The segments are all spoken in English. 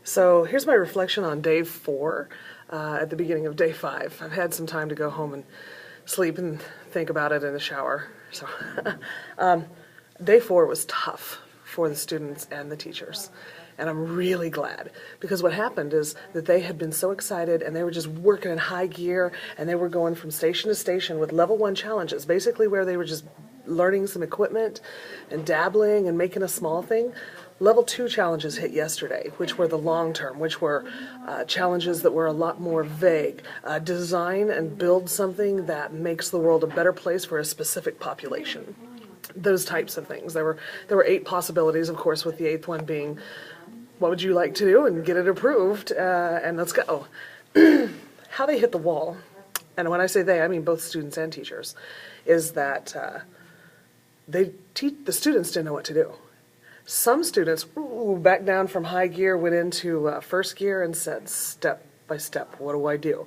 So here's my reflection on day 4 at the beginning of day 5. I've had some time to go home and sleep and think about it in the shower. So day 4 was tough for the students and the teachers. And I'm really glad, because what happened is that they had been so excited and they were just working in high gear, and they were going from station to station with level 1 challenges, basically where they were just learning some equipment and dabbling and making a small thing. Level 2 challenges hit yesterday, which were the long term, which were challenges that were a lot more vague. Design and build something that makes the world a better place for a specific population. Those types of things. There were 8 possibilities, of course, with the 8th one being, what would you like to do, and get it approved, and let's go. How they hit the wall, and when I say they, I mean both students and teachers, is that the students didn't know what to do. Some students back down from high gear, went into first gear and said, step by step, what do I do?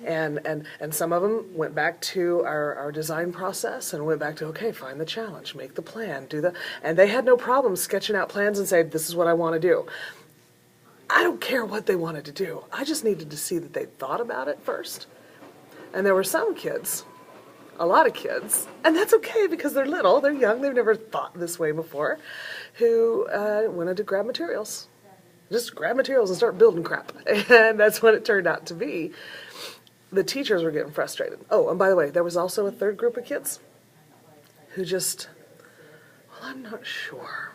And some of them went back to our design process and went back to, okay, find the challenge, make the plan, do the, and they had no problem sketching out plans and saying, this is what I want to do. I don't care what they wanted to do. I just needed to see that they thought about it first. And there were some kids, a lot of kids, and that's okay because they're little, they're young, they've never thought this way before, who wanted to grab materials. Just grab materials and start building crap. And that's what it turned out to be. The teachers were getting frustrated. Oh, and by the way, there was also a third group of kids who just, well, I'm not sure.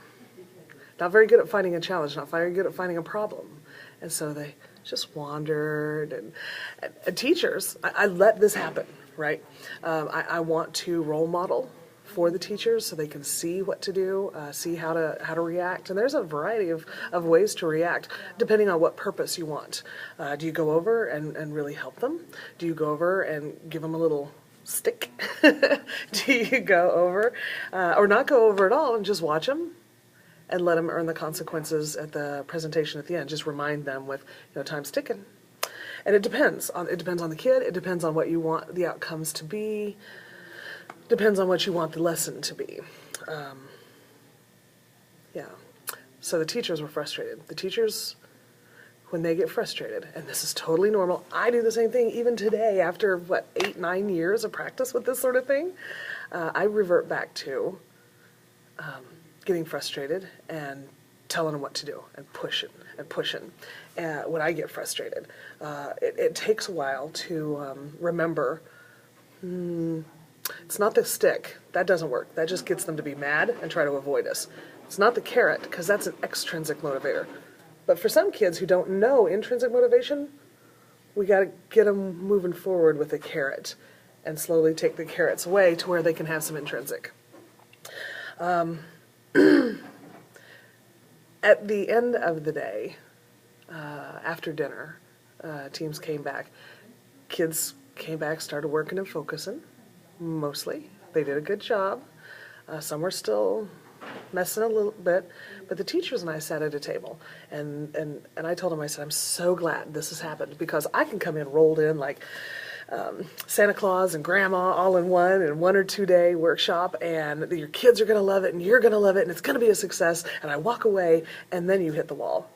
Not very good at finding a challenge, not very good at finding a problem. And so they just wandered. And teachers, I let this happen, right? I want to role model for the teachers so they can see what to do, see how to react. And there's a variety of ways to react depending on what purpose you want. Do you go over and really help them? Do you go over and give them a little stick? Do you go over or not go over at all and just watch them and let them earn the consequences at the presentation at the end? Just remind them with, time's ticking. And it depends on the kid, it depends on what you want the outcomes to be. Depends on what you want the lesson to be. Yeah. So the teachers were frustrated. The teachers, when they get frustrated, and this is totally normal, I do the same thing even today after, 8, 9 years of practice with this sort of thing. I revert back to getting frustrated and telling them what to do and pushing and pushing. When I get frustrated, it takes a while to remember, it's not the stick. That doesn't work. That just gets them to be mad and try to avoid us. It's not the carrot, because that's an extrinsic motivator. But for some kids who don't know intrinsic motivation, we got to get them moving forward with a carrot and slowly take the carrots away to where they can have some intrinsic. At the end of the day, after dinner, teams came back. Kids came back, started working and focusing. Mostly. They did a good job. Some were still messing a little bit, but the teachers and I sat at a table, and I told them, I said, I'm so glad this has happened, because I can come in rolled in like Santa Claus and Grandma all in 1 or 2 day workshop, and your kids are going to love it, and you're going to love it, and it's going to be a success, and I walk away, and then you hit the wall.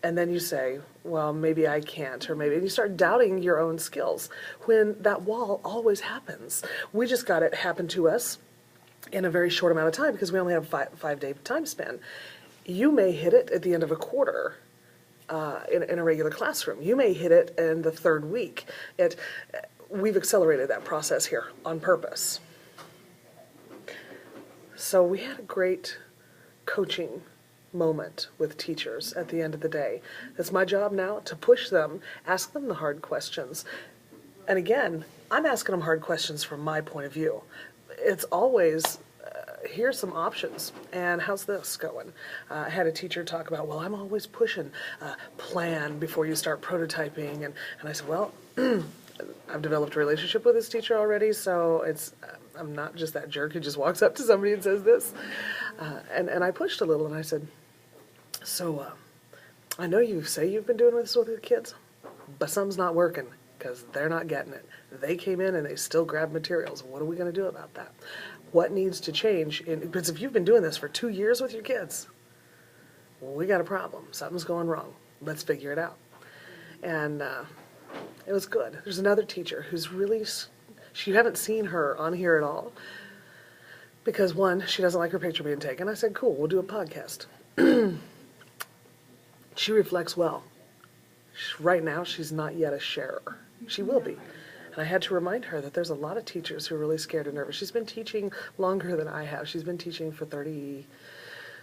And then you say, well, maybe I can't, or maybe, and you start doubting your own skills, when that wall always happens. We just got it happen to us in a very short amount of time, because we only have a 5-day time span. You may hit it at the end of a quarter in a regular classroom. You may hit it in the 3rd week. We've accelerated that process here on purpose. So we had a great coaching moment with teachers at the end of the day. It's my job now to push them, ask them the hard questions. And again, I'm asking them hard questions from my point of view. It's always, here's some options, and how's this going? I had a teacher talk about, well, I'm always pushing, plan before you start prototyping, and I said, well, I've developed a relationship with this teacher already, so I'm not just that jerk who just walks up to somebody and says this. And I pushed a little, and I said, so I know you say you've been doing this with the kids, but something's not working because they're not getting it. They came in and they still grabbed materials. What are we going to do about that? What needs to change? Because if you've been doing this for 2 years with your kids, well, we got a problem. Something's going wrong. let's figure it out. And it was good. There's another teacher who's really, you haven't seen her on here at all, because one, she doesn't like her picture being taken. I said, cool, we'll do a podcast. She reflects well. Right now, she's not yet a sharer. She will be. And I had to remind her that there's a lot of teachers who are really scared and nervous. She's been teaching longer than I have. She's been teaching for 30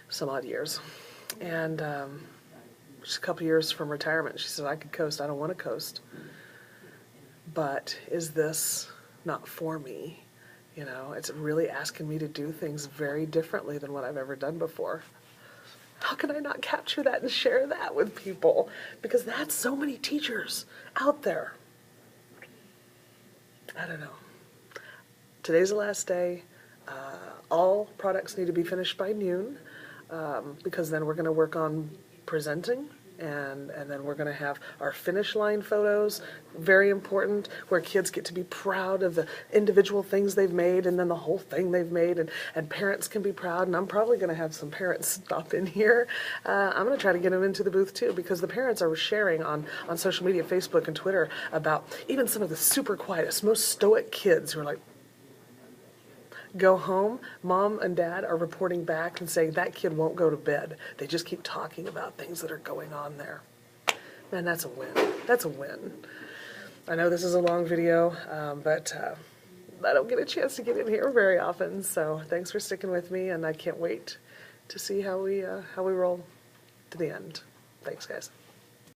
some odd years. And she's a couple years from retirement. She said, I could coast. I don't want to coast. But is this not for me? You know, it's really asking me to do things very differently than what I've ever done before. How can I not capture that and share that with people? Because that's so many teachers out there. I don't know. Today's the last day. All products need to be finished by noon, because then we're going to work on presenting, and then we're going to have our finish line photos, very important, where kids get to be proud of the individual things they've made and then the whole thing they've made, and parents can be proud, and I'm probably going to have some parents stop in here. I'm going to try to get them into the booth too, because the parents are sharing on social media, Facebook and Twitter, about even some of the super quietest, most stoic kids who are like, go home, mom and dad are reporting back and saying that kid won't go to bed. They just keep talking about things that are going on there. Man, that's a win. That's a win. I know this is a long video, but I don't get a chance to get in here very often, so thanks for sticking with me, and I can't wait to see how we roll to the end. Thanks, guys.